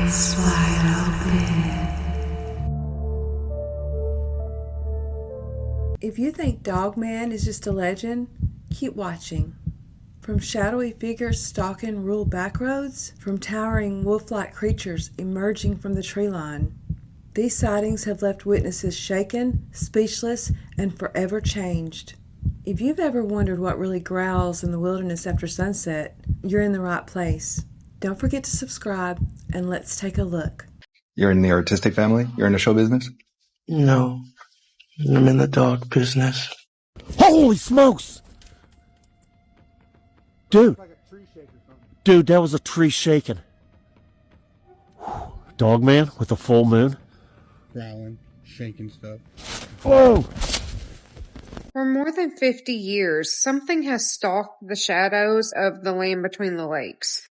Eyes wide open. If you think Dogman is just a legend, keep watching. From shadowy figures stalking rural backroads, from towering wolf-like creatures emerging from the tree line, these sightings have left witnesses shaken, speechless, and forever changed. If you've ever wondered what really growls in the wilderness after sunset, you're in the right place. Don't forget to subscribe, and let's take a look. You're in the artistic family? You're in the show business? No, I'm in the dog business. Holy smokes! Dude, that was a tree shaking. Dogman with a full moon. Growling, shaking stuff. Whoa! For more than 50 years, something has stalked the shadows of the land between the lakes.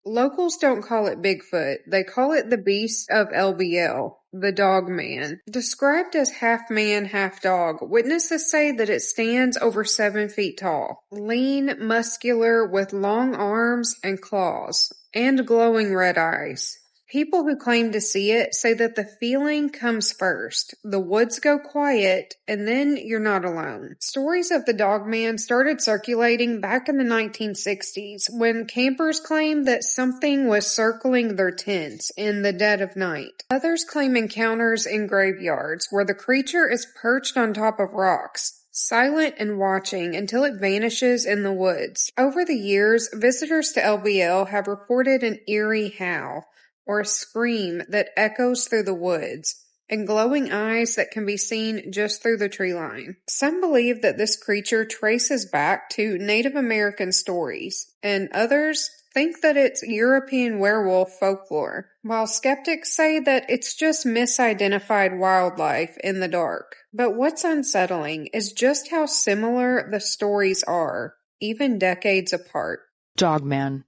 Locals don't call it Bigfoot, they call it the beast of LBL, the Dogman. Described as half man, half dog, witnesses say that it stands over 7 feet tall, lean, muscular, with long arms and claws, and glowing red eyes. People who claim to see it say that the feeling comes first. The woods go quiet, and then you're not alone. Stories of the Dogman started circulating back in the 1960s when campers claimed that something was circling their tents in the dead of night. Others claim encounters in graveyards where the creature is perched on top of rocks, silent and watching until it vanishes in the woods. Over the years, visitors to LBL have reported an eerie howl, or a scream that echoes through the woods, and glowing eyes that can be seen just through the tree line. Some believe that this creature traces back to Native American stories, and others think that it's European werewolf folklore, while skeptics say that it's just misidentified wildlife in the dark. But what's unsettling is just how similar the stories are, even decades apart. Dogman.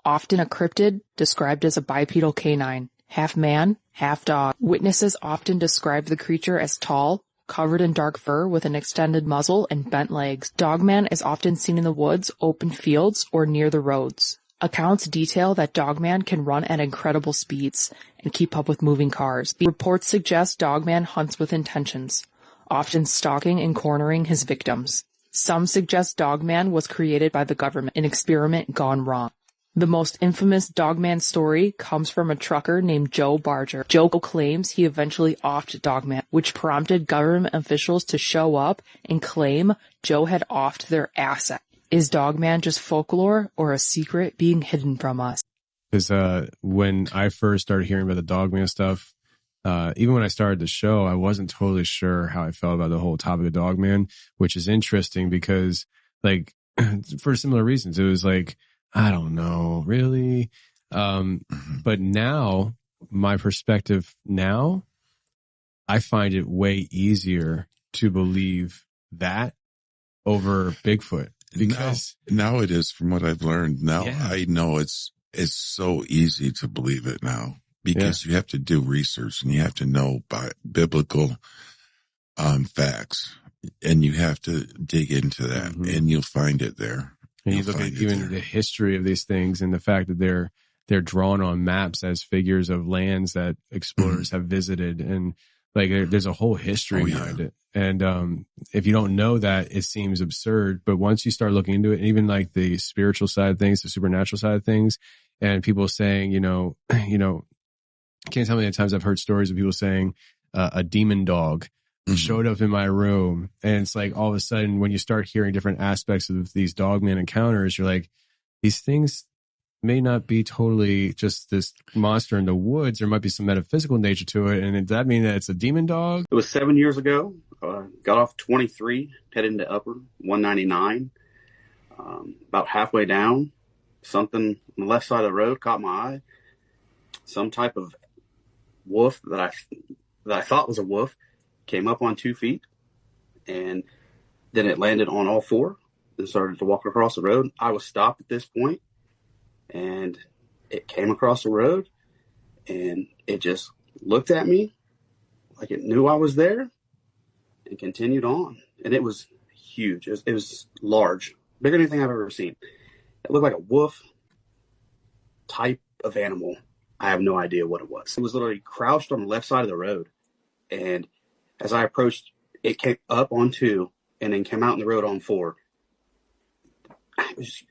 Often a cryptid, described as a bipedal canine, half man, half dog. Witnesses often describe the creature as tall, covered in dark fur with an extended muzzle and bent legs. Dogman is often seen in the woods, open fields, or near the roads. Accounts detail that Dogman can run at incredible speeds and keep up with moving cars. The reports suggest Dogman hunts with intentions, often stalking and cornering his victims. Some suggest Dogman was created by the government, an experiment gone wrong. The most infamous Dogman story comes from a trucker named Joe Barger. Joe claims he eventually offed Dogman, which prompted government officials to show up and claim Joe had offed their asset. Is Dogman just folklore or a secret being hidden from us? Because when I first started hearing about the Dogman stuff, even when I started the show, I wasn't totally sure how I felt about the whole topic of Dogman, which is interesting because, like, for similar reasons, it was like, I don't know, really. But now, my perspective now, I find it way easier to believe that over Bigfoot. Because now it is, from what I've learned. Now yeah. I know it's so easy to believe it now because you have to do research and you have to know by biblical facts, and you have to dig into that, and you'll find it there. And you look at even the history of these things and the fact that they're drawn on maps as figures of lands that explorers have visited, and like there's a whole history behind it. And if you don't know that, it seems absurd. But once you start looking into it, and even like the spiritual side of things, the supernatural side of things, and people saying, you know, can't tell me the times I've heard stories of people saying a demon dog showed up in my room, and it's like all of a sudden when you start hearing different aspects of these Dogman encounters, you're like, these things may not be totally just this monster in the woods. There might be some metaphysical nature to it. And does that mean that it's a demon dog? It was 7 years ago. Got off 23, headed into upper 199. About halfway down, something on the left side of the road caught my eye. Some type of wolf that I thought was a wolf came up on 2 feet, and then it landed on all four and started to walk across the road. I was stopped at this point, and it came across the road, and it just looked at me like it knew I was there and continued on. And it was huge. It was large, bigger than anything I've ever seen. It looked like a wolf type of animal. I have no idea what it was. It was literally crouched on the left side of the road. And as I approached, it came up on 2 and then came out in the road on 4.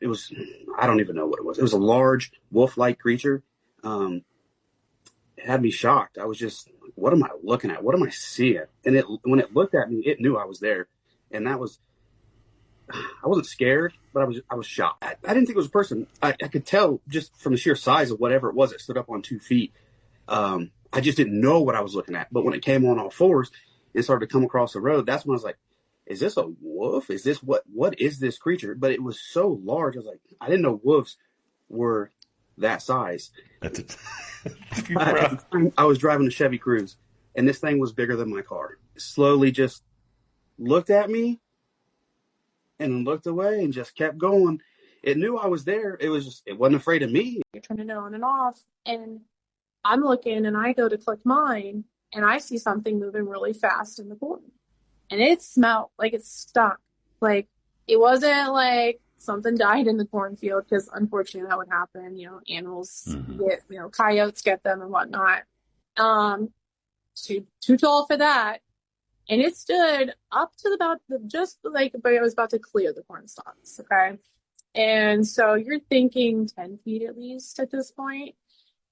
It was I don't even know what it was. It was a large wolf-like creature. It had me shocked. I was just, what am I looking at? What am I seeing? And when it looked at me, it knew I was there. And I wasn't scared, but I was shocked. I didn't think it was a person. I could tell just from the sheer size of whatever it was that stood up on 2 feet. I just didn't know what I was looking at. But when it came on all fours and started to come across the road, that's when I was like, is this a wolf? Is this what is this creature? But it was so large. I was like, I didn't know wolves were that size. I was driving a Chevy Cruze, and this thing was bigger than my car. Slowly just looked at me and then looked away and just kept going. It knew I was there. It wasn't afraid of me. You're turning it on and off, and I'm looking, and I go to click mine, and I see something moving really fast in the corner. And it smelled like it stunk. Like, it wasn't like something died in the cornfield, because unfortunately that would happen. Animals get, coyotes get them and whatnot. Too tall for that. And it stood up to but it was about to clear the corn stalks. Okay. And so you're thinking 10 feet at least at this point.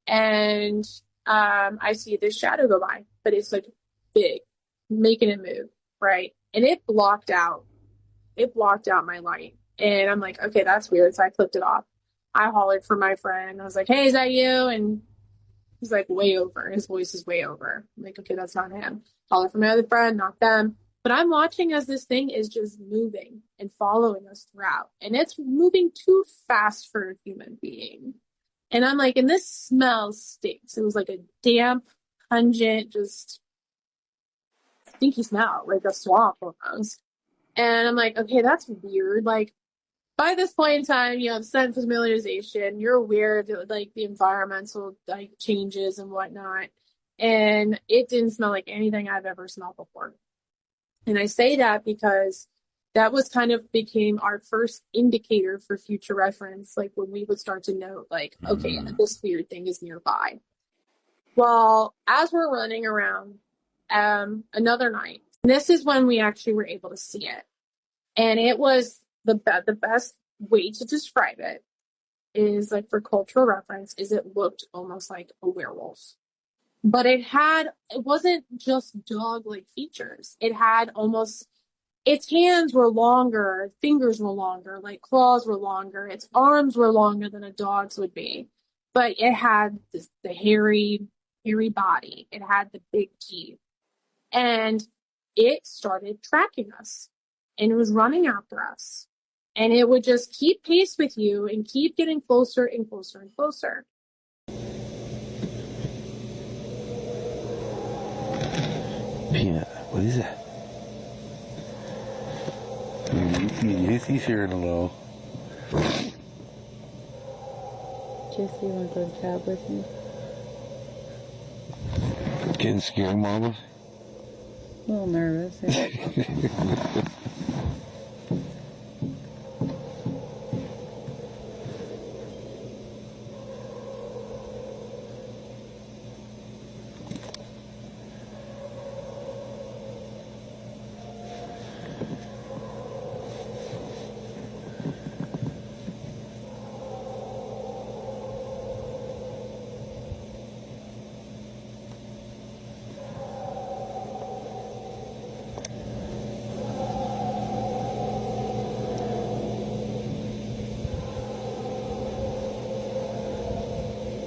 And I see this shadow go by, but it's like big, making it move. Right. And it blocked out my light. And I'm like, okay, that's weird. So I clicked it off. I hollered for my friend. I was like, hey, is that you? And he's like, way over. His voice is way over. I'm like, okay, that's not him. Holler for my other friend, not them. But I'm watching as this thing is just moving and following us throughout. And it's moving too fast for a human being. And I'm like, and this smell stinks. It was like a damp, pungent, just stinky smell, like a swamp almost. And I'm like, okay, that's weird. Like, by this point in time, you have sense familiarization. You're aware of the environmental changes and whatnot. And it didn't smell like anything I've ever smelled before. And I say that because that was became our first indicator for future reference. Like, when we would start to note, okay, this weird thing is nearby. Well, as we're running around, another night, this is when we actually were able to see it. And it was the best way to describe it is, for cultural reference, is it looked almost like a werewolf. But it wasn't just dog-like features. It had its hands were longer, fingers were longer, claws were longer, its arms were longer than a dog's would be. But it had the hairy body. It had the big teeth. And it started tracking us. And it was running after us. And it would just keep pace with you and keep getting closer and closer and closer. Peanut, what is that? He's hearing hello. Jesse, you want to go to chat with me? Getting scared, Mama? A little nervous. Yeah.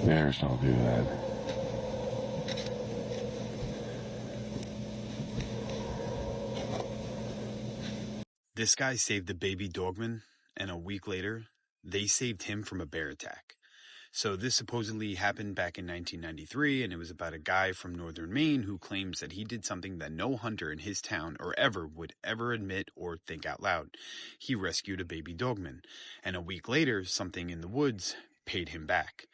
Bears don't do that. This guy saved the baby Dogman, and a week later, they saved him from a bear attack. So this supposedly happened back in 1993, and it was about a guy from northern Maine who claims that he did something that no hunter in his town or ever would ever admit or think out loud. He rescued a baby Dogman, and a week later, something in the woods paid him back.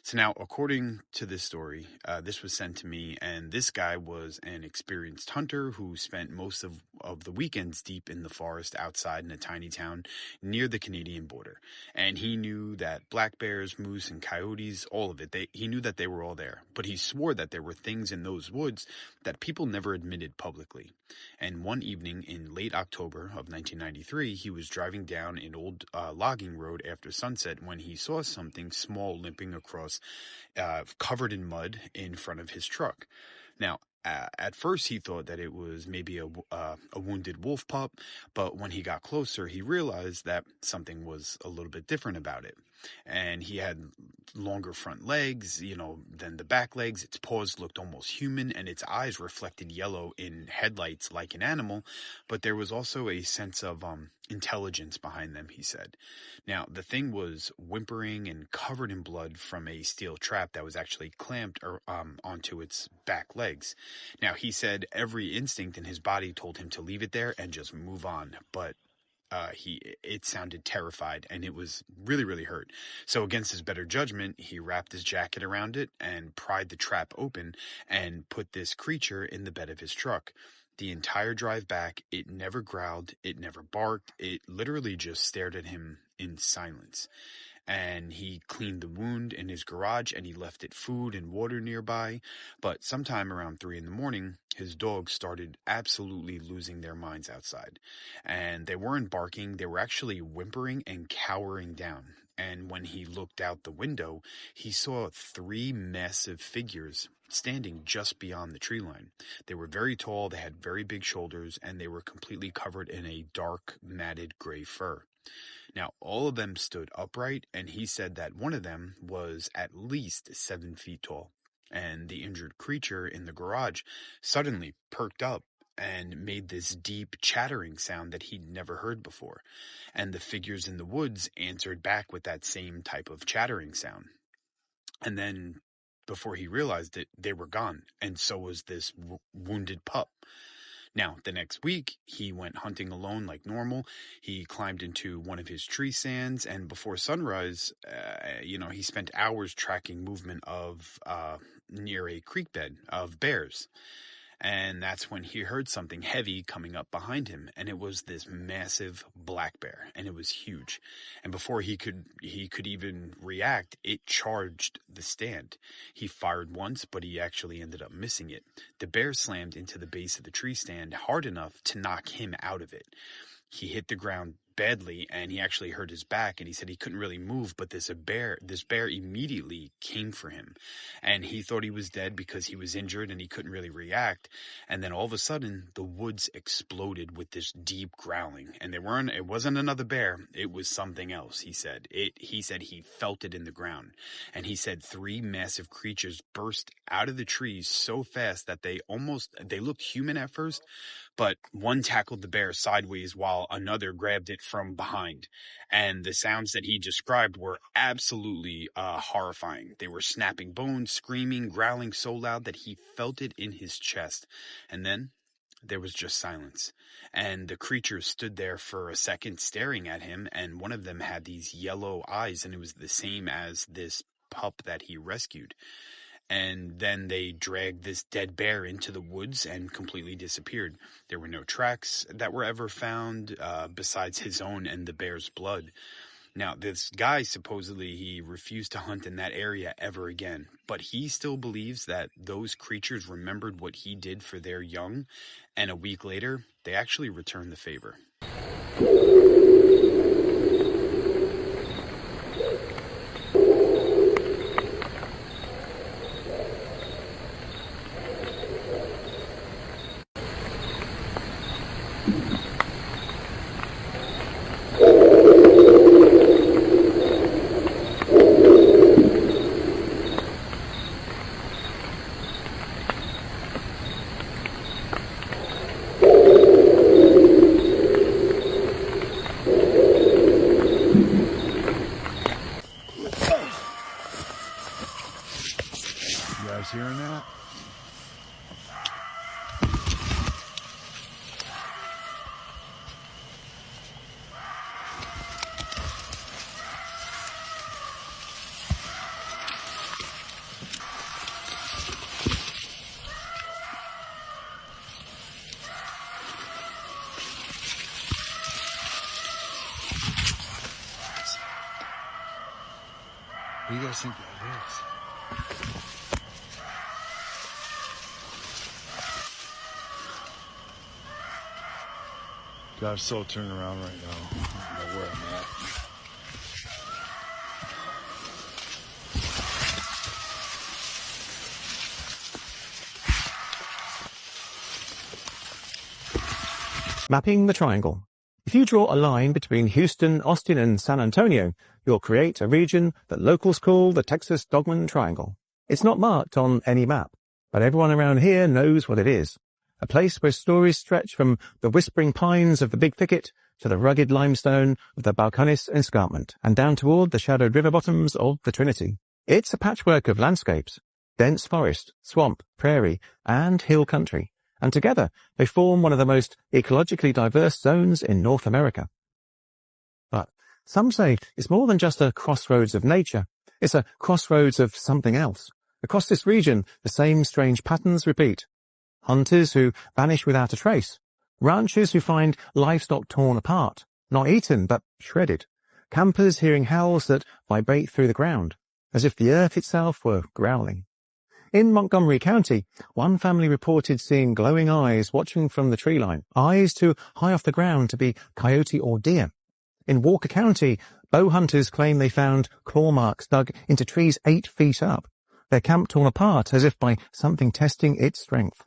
So now, according to this story, this was sent to me, and this guy was an experienced hunter who spent most of the weekends deep in the forest outside in a tiny town near the Canadian border. And he knew that black bears, moose, and coyotes, all of it, he knew that they were all there. But he swore that there were things in those woods that people never admitted publicly. And one evening in late October of 1993, he was driving down an old logging road after sunset when he saw something small limping across, covered in mud in front of his truck. Now, at first he thought that it was maybe a wounded wolf pup, but when he got closer, he realized that something was a little bit different about it. And he had longer front legs, than the back legs. Its paws looked almost human, and its eyes reflected yellow in headlights like an animal, but there was also a sense of intelligence behind them, he said. Now, the thing was whimpering and covered in blood from a steel trap that was actually clamped onto its back legs. Now, he said every instinct in his body told him to leave it there and just move on, but it sounded terrified, and it was really, really hurt. So against his better judgment, he wrapped his jacket around it and pried the trap open and put this creature in the bed of his truck. The entire drive back, it never growled, it never barked, it literally just stared at him in silence. And he cleaned the wound in his garage, and he left it food and water nearby. But sometime around 3 a.m, his dogs started absolutely losing their minds outside. And they weren't barking, they were actually whimpering and cowering down. And when he looked out the window, he saw 3 massive figures standing just beyond the tree line. They were very tall, they had very big shoulders, and they were completely covered in a dark, matted gray fur. Now, all of them stood upright, and he said that one of them was at least 7 feet tall. And the injured creature in the garage suddenly perked up and made this deep chattering sound that he'd never heard before. And the figures in the woods answered back with that same type of chattering sound. And then, before he realized it, they were gone, and so was this wounded pup. Now, the next week, he went hunting alone like normal. He climbed into one of his tree stands, and before sunrise, he spent hours tracking movement of near a creek bed of bears. And that's when he heard something heavy coming up behind him, and it was this massive black bear, and it was huge. And before he could even react, it charged the stand. He fired once, but he actually ended up missing it. The bear slammed into the base of the tree stand hard enough to knock him out of it. He hit the ground badly, and he actually hurt his back, and he said he couldn't really move, but this bear immediately came for him, and he thought he was dead because he was injured and he couldn't really react. And then all of a sudden, the woods exploded with this deep growling, and it wasn't another bear, it was something else. He said he felt it in the ground, and he said 3 massive creatures burst out of the trees so fast that they looked human at first, but one tackled the bear sideways while another grabbed it from behind. And the sounds that he described were absolutely horrifying. They were snapping bones, screaming, growling so loud that he felt it in his chest. And then there was just silence. And the creatures stood there for a second staring at him, and one of them had these yellow eyes, and it was the same as this pup that he rescued. And then they dragged this dead bear into the woods and completely disappeared. There were no tracks that were ever found besides his own and the bear's blood. Now, this guy, supposedly, he refused to hunt in that area ever again. But he still believes that those creatures remembered what he did for their young, and a week later, they actually returned the favor. Hearing that? think that is. God, I'm so turning around right now. I don't know where I'm at. Mapping the triangle. If you draw a line between Houston, Austin, and San Antonio, you'll create a region that locals call the Texas Dogman Triangle. It's not marked on any map, but everyone around here knows what it is. A place where stories stretch from the whispering pines of the Big Thicket to the rugged limestone of the Balcones Escarpment and down toward the shadowed river bottoms of the Trinity. It's a patchwork of landscapes, dense forest, swamp, prairie, and hill country, and together they form one of the most ecologically diverse zones in North America. But some say it's more than just a crossroads of nature. It's a crossroads of something else. Across this region, the same strange patterns repeat. Hunters who vanish without a trace. Ranchers who find livestock torn apart, not eaten but shredded. Campers hearing howls that vibrate through the ground, as if the earth itself were growling. In Montgomery County, one family reported seeing glowing eyes watching from the tree line, eyes too high off the ground to be coyote or deer. In Walker County, bow hunters claim they found claw marks dug into trees 8 feet up, their camp torn apart as if by something testing its strength.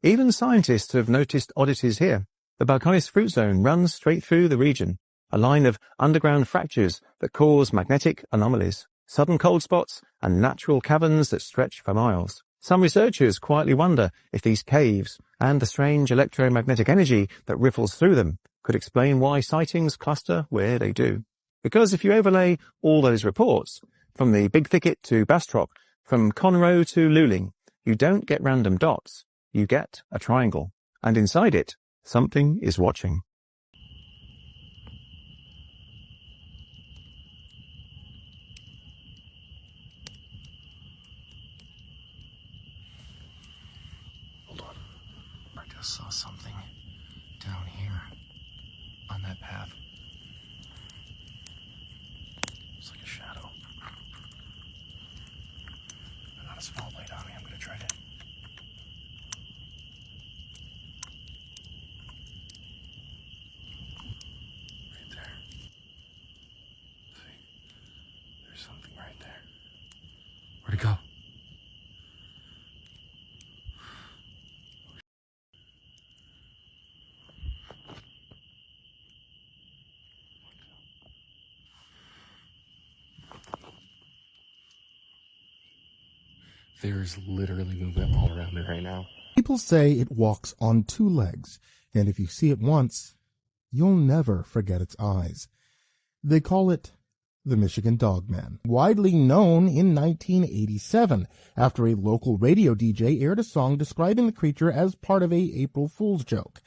Even scientists have noticed oddities here. The Balcones Fruit Zone runs straight through the region, a line of underground fractures that cause magnetic anomalies, sudden cold spots, and natural caverns that stretch for miles. Some researchers quietly wonder if these caves and the strange electromagnetic energy that ripples through them could explain why sightings cluster where they do. Because if you overlay all those reports, from the Big Thicket to Bastrop, from Conroe to Luling, you don't get random dots. You get a triangle, and inside it, something is watching. Hold on. I just saw something down here on that path. It's like a shadow. I got a small light on me. I'm gonna try to. Right there. See? There's something right there. Where'd it go? There's literally movement all around me right now. People say it walks on 2 legs, and if you see it once, you'll never forget its eyes. They call it the Michigan Dogman, widely known in 1987 after a local radio DJ aired a song describing the creature as part of a April Fool's joke.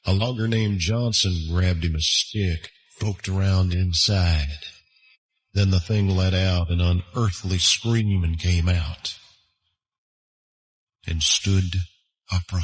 A logger named Johnson grabbed him a stick, poked around inside. Then the thing let out an unearthly scream and came out and stood upright.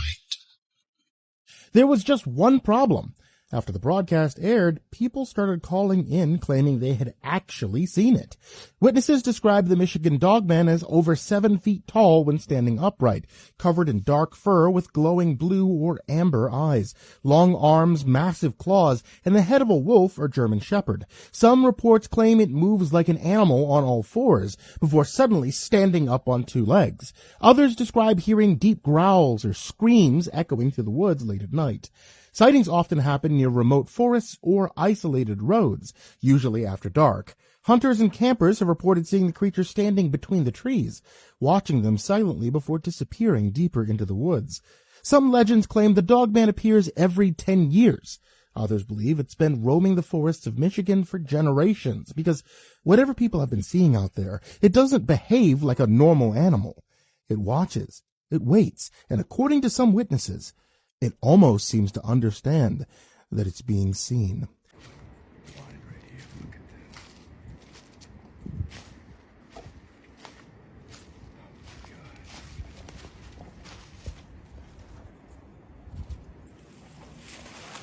There was just one problem. After the broadcast aired, people started calling in claiming they had actually seen it. Witnesses described the Michigan Dogman as over 7 feet tall when standing upright, covered in dark fur with glowing blue or amber eyes, long arms, massive claws, and the head of a wolf or German shepherd. Some reports claim it moves like an animal on all fours before suddenly standing up on 2 legs. Others describe hearing deep growls or screams echoing through the woods late at night. Sightings often happen near remote forests or isolated roads, usually after dark. Hunters and campers have reported seeing the creature standing between the trees, watching them silently before disappearing deeper into the woods. Some legends claim the Dogman appears every 10 years. Others believe it's been roaming the forests of Michigan for generations, because whatever people have been seeing out there, it doesn't behave like a normal animal. It watches, it waits, and according to some witnesses, it almost seems to understand that it's being seen.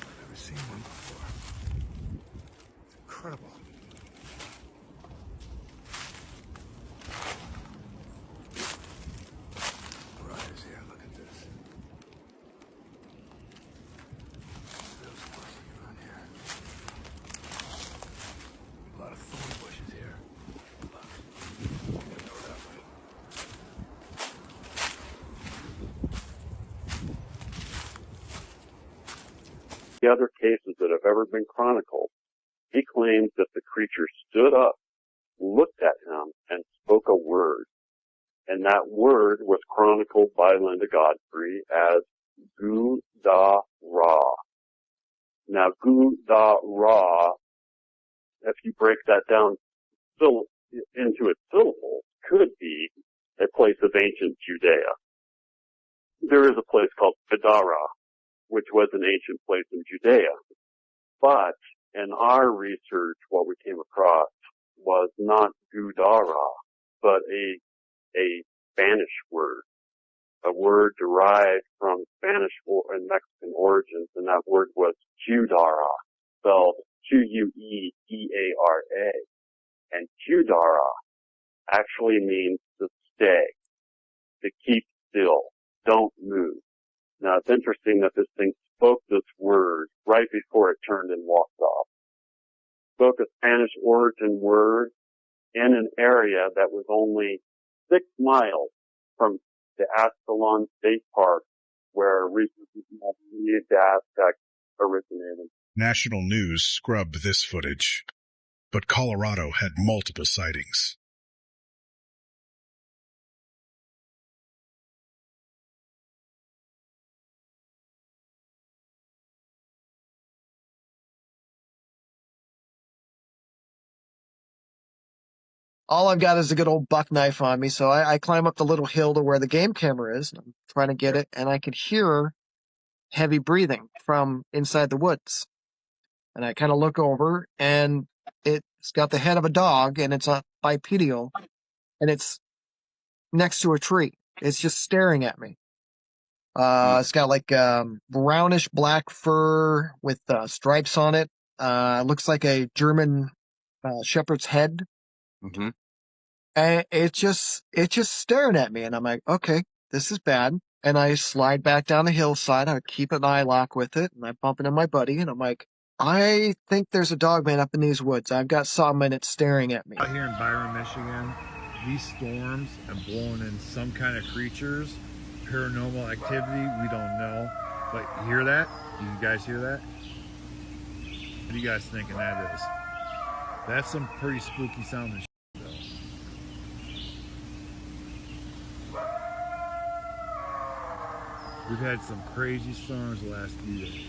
I've never seen one before. It's incredible. have ever been chronicled. He claims that the creature stood up, looked at him, and spoke a word. And that word was chronicled by Linda Godfrey as Gu-da-ra. Now, Gu-da-ra, if you break that down into its syllables, could be a place of ancient Judea. There is a place called Gadara, which was an ancient place in Judea. But in our research, what we came across was not Gudara, but a Spanish word, a word derived from Spanish and Mexican origins, and that word was Judara, spelled Q-U-E-D-A-R-A. And Judara actually means to stay, to keep still, don't move. Now, it's interesting that this thing spoke this word right before it turned and walked off. Spoke a Spanish origin word in an area that was only 6 miles from the Ascalon State Park, where the Aztec originated. National news scrubbed this footage, but Colorado had multiple sightings. All I've got is a good old buck knife on me, so I climb up the little hill to where the game camera is. And I'm trying to get it, and I could hear heavy breathing from inside the woods. And I kind of look over, and it's got the head of a dog, and it's a bipedal, and it's next to a tree. It's just staring at me. It's got like brownish black fur with stripes on it. Looks like a German shepherd's head. Mm-hmm. And it's just staring at me, and I'm like, okay, this is bad. And I slide back down the hillside. I keep an eye lock with it, and I bump into my buddy, and I'm like, I think there's a dogman up in these woods. I've got something, and it's staring at me. Out here in Byron, Michigan, these storms have blown in some kind of creatures, paranormal activity, we don't know. But you hear that? You guys hear that? What are you guys thinking that is? That's some pretty spooky sounding shit, though. We've had some crazy storms the last few days.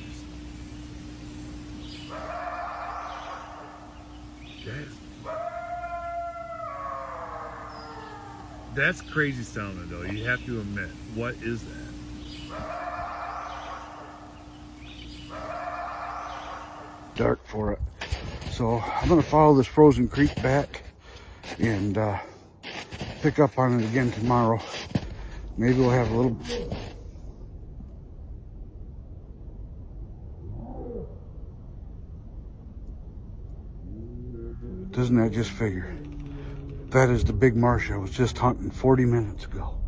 That's crazy sounding, though. You have to admit. What is that? Dark for it. So I'm going to follow this frozen creek back and pick up on it again tomorrow. Maybe we'll have a little... Doesn't that just figure? That is the big marsh I was just hunting 40 minutes ago.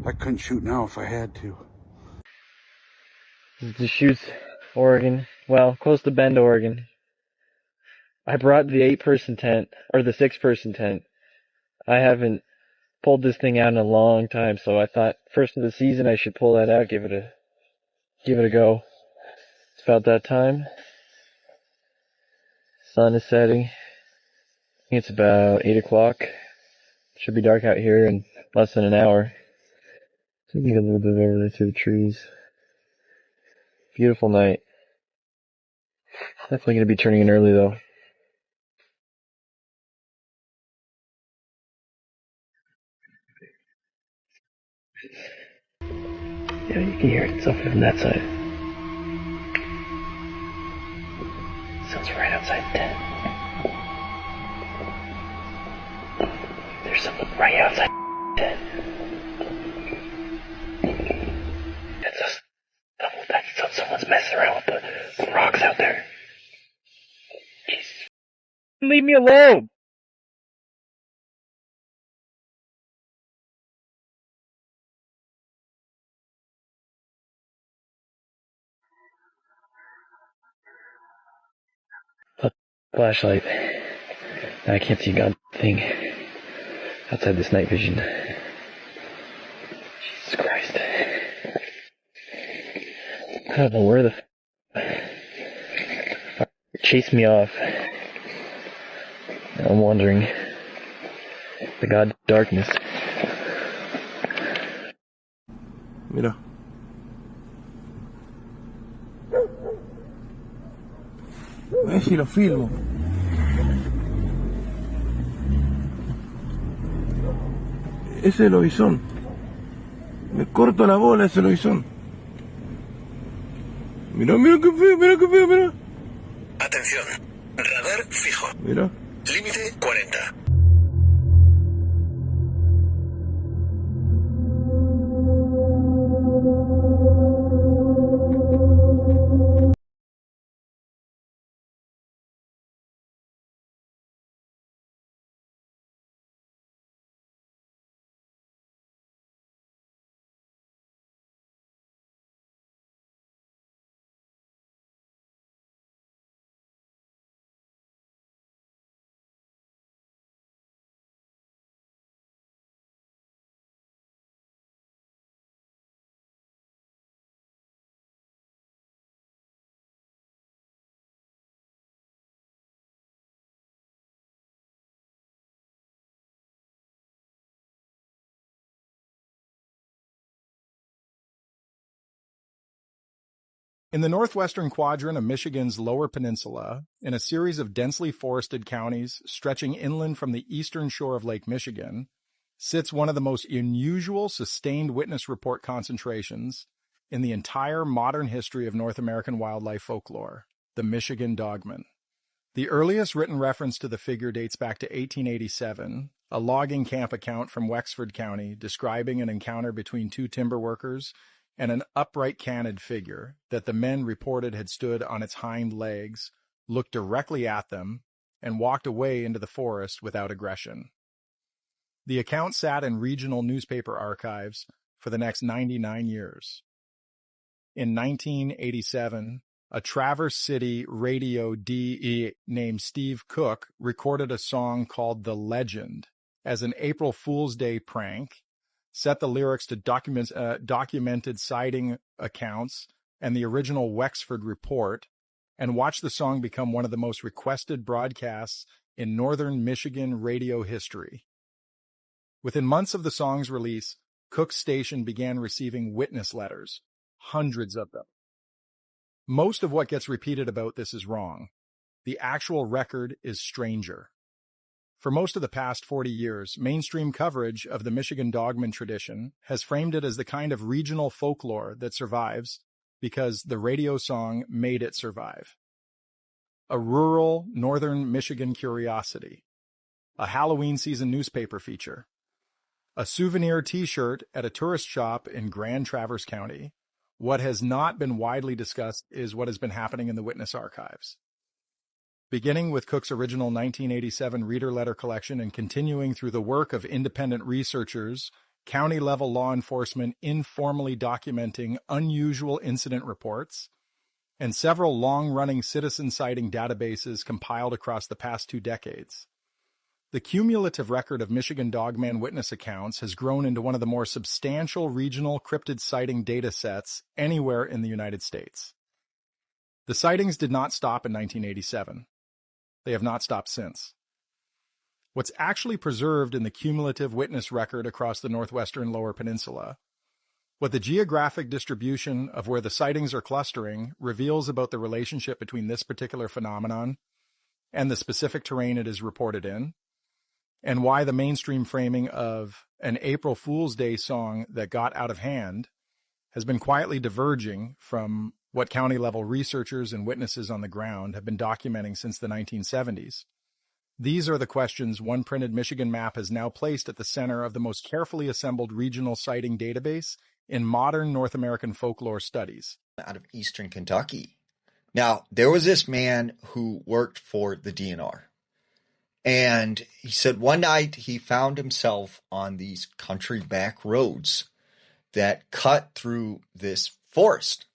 I couldn't shoot now if I had to. Deschutes, Oregon. Well, close to Bend, Oregon. I brought the 8-person tent, or the 6-person tent. I haven't pulled this thing out in a long time, so I thought first of the season I should pull that out, give it a go. It's about that time. Sun is setting. I think it's about 8 o'clock. Should be dark out here in less than an hour. Taking a little bit over there through the trees. Beautiful night. Definitely going to be turning in early though. Yeah, you can hear it. It's over from that side. Sounds right outside the tent. There's something right outside the tent. It's us. That's someone's messing around with the rocks out there. Jeez. Leave me alone! Flashlight. I can't see a god thing outside this night vision. Jesus Christ. I don't know where the it chased me off. I'm wandering the god darkness. Mira. A ver si lo filmo. Ese es el lobizón. Me corto la bola ese lobizón. Mira, mira qué feo, mira qué feo, mira. Atención, radar fijo. Mira. Límite 40. In the northwestern quadrant of Michigan's Lower Peninsula, in a series of densely forested counties stretching inland from the eastern shore of Lake Michigan, sits one of the most unusual sustained witness report concentrations in the entire modern history of North American wildlife folklore, the Michigan Dogman. The earliest written reference to the figure dates back to 1887, a logging camp account from Wexford County describing an encounter between two timber workers and an upright canid figure that the men reported had stood on its hind legs, looked directly at them, and walked away into the forest without aggression. The account sat in regional newspaper archives for the next 99 years. In 1987, a Traverse City radio DE named Steve Cook recorded a song called The Legend as an April Fool's Day prank, set the lyrics to documented sighting accounts and the original Wexford report, and watched the song become one of the most requested broadcasts in northern Michigan radio history. Within months of the song's release, Cook's station began receiving witness letters, hundreds of them. Most of what gets repeated about this is wrong. The actual record is stranger. For most of the past 40 years, mainstream coverage of the Michigan Dogman tradition has framed it as the kind of regional folklore that survives because the radio song made it survive. A rural northern Michigan curiosity, a Halloween season newspaper feature, a souvenir T-shirt at a tourist shop in Grand Traverse County. What has not been widely discussed is what has been happening in the witness archives. Beginning with Cook's original 1987 reader letter collection and continuing through the work of independent researchers, county-level law enforcement informally documenting unusual incident reports, and several long-running citizen sighting databases compiled across the past 2 decades. The cumulative record of Michigan Dogman witness accounts has grown into one of the more substantial regional cryptid sighting data sets anywhere in the United States. The sightings did not stop in 1987. They have not stopped since. What's actually preserved in the cumulative witness record across the northwestern Lower Peninsula, what the geographic distribution of where the sightings are clustering reveals about the relationship between this particular phenomenon and the specific terrain it is reported in, and why the mainstream framing of an April Fool's Day song that got out of hand has been quietly diverging from what county-level researchers and witnesses on the ground have been documenting since the 1970s. These are the questions one printed Michigan map has now placed at the center of the most carefully assembled regional sighting database in modern North American folklore studies. Out of eastern Kentucky. Now, there was this man who worked for the DNR. And he said one night he found himself on these country back roads that cut through this forest.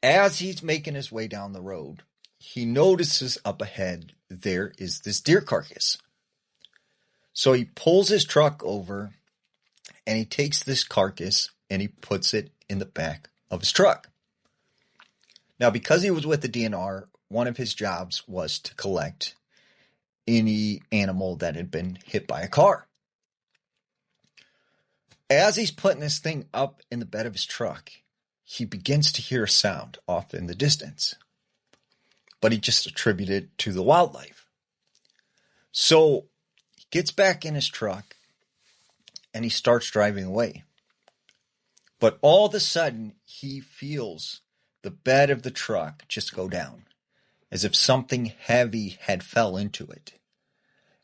As he's making his way down the road, he notices up ahead there is this deer carcass. So he pulls his truck over and he takes this carcass and he puts it in the back of his truck. Now, because he was with the DNR, one of his jobs was to collect any animal that had been hit by a car. As he's putting this thing up in the bed of his truck, he begins to hear a sound off in the distance, but he just attributed it to the wildlife. So he gets back in his truck and he starts driving away. But all of a sudden, he feels the bed of the truck just go down, as if something heavy had fell into it.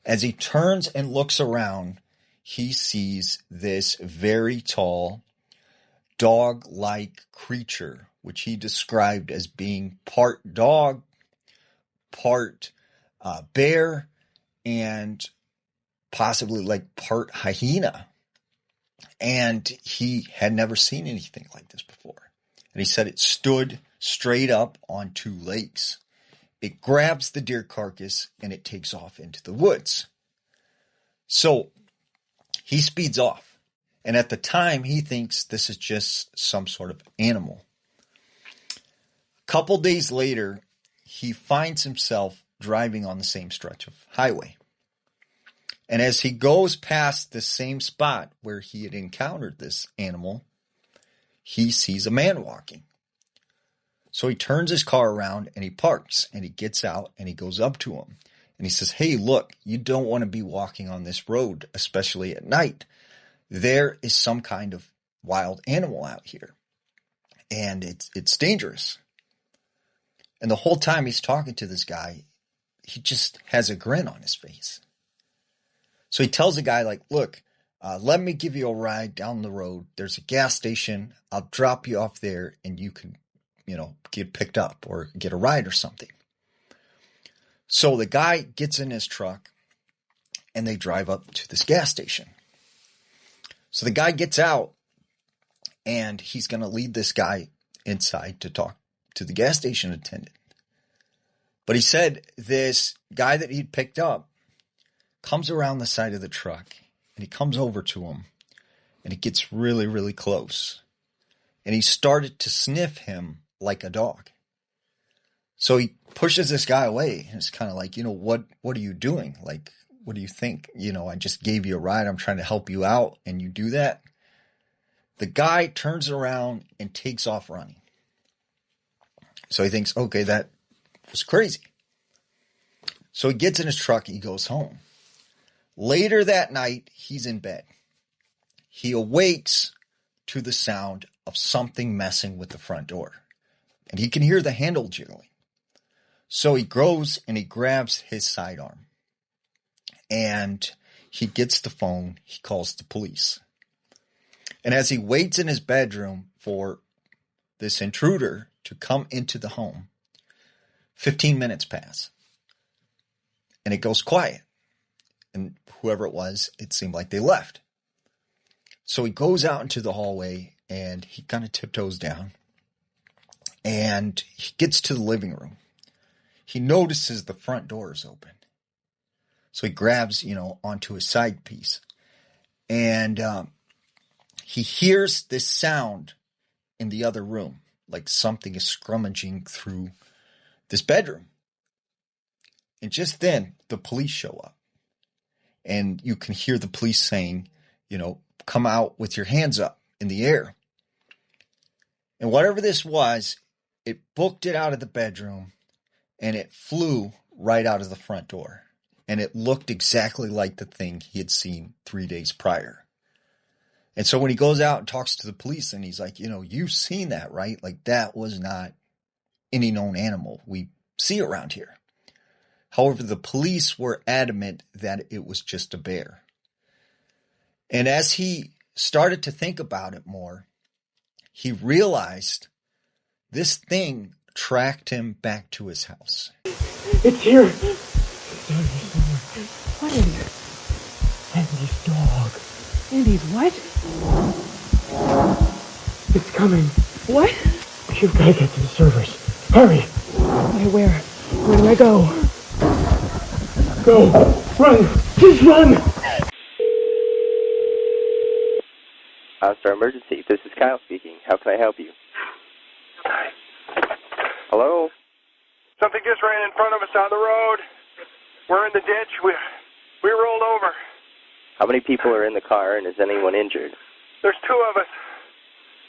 As he turns and looks around, he sees this very tall, dog-like creature, which he described as being part dog, part bear, and possibly like part hyena. And he had never seen anything like this before. And he said it stood straight up on two legs. It grabs the deer carcass and it takes off into the woods. So he speeds off. And at the time, he thinks this is just some sort of animal. A couple days later, he finds himself driving on the same stretch of highway. And as he goes past the same spot where he had encountered this animal, he sees a man walking. So he turns his car around and he parks and he gets out and he goes up to him. And he says, "Hey, look, you don't want to be walking on this road, especially at night. There is some kind of wild animal out here. And it's dangerous." And the whole time he's talking to this guy, he just has a grin on his face. So he tells the guy, like, "Look, let me give you a ride down the road. There's a gas station. I'll drop you off there and you can, get picked up or get a ride or something." So the guy gets in his truck and they drive up to this gas station. So the guy gets out and he's going to lead this guy inside to talk to the gas station attendant. But he said this guy that he'd picked up comes around the side of the truck and he comes over to him and he gets really, really close. And he started to sniff him like a dog. So he pushes this guy away and it's kind of like, what are you doing? Like, what do you think? I just gave you a ride. I'm trying to help you out and you do that. The guy turns around and takes off running. So he thinks, okay, that was crazy. So he gets in his truck and he goes home. Later that night, he's in bed. He awakes to the sound of something messing with the front door. And he can hear the handle jiggling. So he goes and he grabs his sidearm. And he gets the phone. He calls the police. And as he waits in his bedroom for this intruder to come into the home, 15 minutes pass. And it goes quiet. And whoever it was, it seemed like they left. So he goes out into the hallway and he kind of tiptoes down. And he gets to the living room. He notices the front door is open. So he grabs, onto his side piece. And he hears this sound in the other room, like something is scrummaging through this bedroom. And just then, the police show up. And you can hear the police saying, come out with your hands up in the air. And whatever this was, it booked it out of the bedroom and it flew right out of the front door. And it looked exactly like the thing he had seen 3 days prior. And so when he goes out and talks to the police and he's like, you've seen that, right? Like that was not any known animal we see around here. However, the police were adamant that it was just a bear. And as he started to think about it more, he realized this thing tracked him back to his house. It's here! What is it? Andy's dog. Andy's what? It's coming. What? You've got to get to the servers. Hurry! Where? Where do I go? Go! Run! Just run! Star Emergency, this is Kyle speaking. How can I help you? Hello? Something just ran in front of us on the road. We're in the ditch. We rolled over. How many people are in the car, and is anyone injured? There's two of us.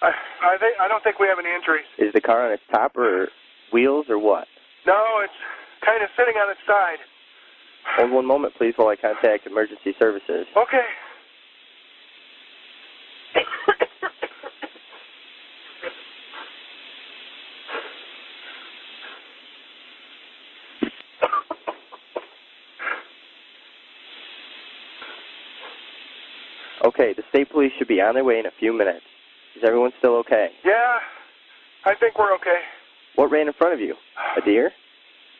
I don't think we have any injuries. Is the car on its top or wheels or what? No, it's kind of sitting on its side. Hold one moment, please, while I contact emergency services. Okay. Okay, the state police should be on their way in a few minutes. Is everyone still okay? Yeah, I think we're okay. What ran in front of you? A deer?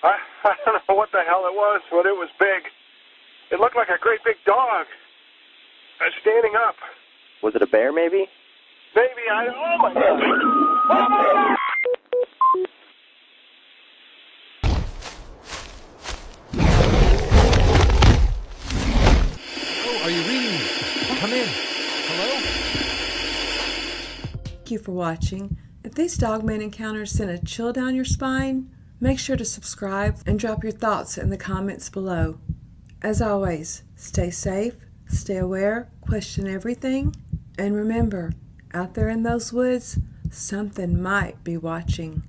I don't know what the hell it was, but it was big. It looked like a great big dog. Standing up. Was it a bear, maybe? Maybe. Oh, my God. Oh, my God. Oh, are you reading me? Come in. Hello? Thank you for watching. If these Dogman encounters sent a chill down your spine, make sure to subscribe and drop your thoughts in the comments below. As always, stay safe, stay aware, question everything, and remember, out there in those woods, something might be watching.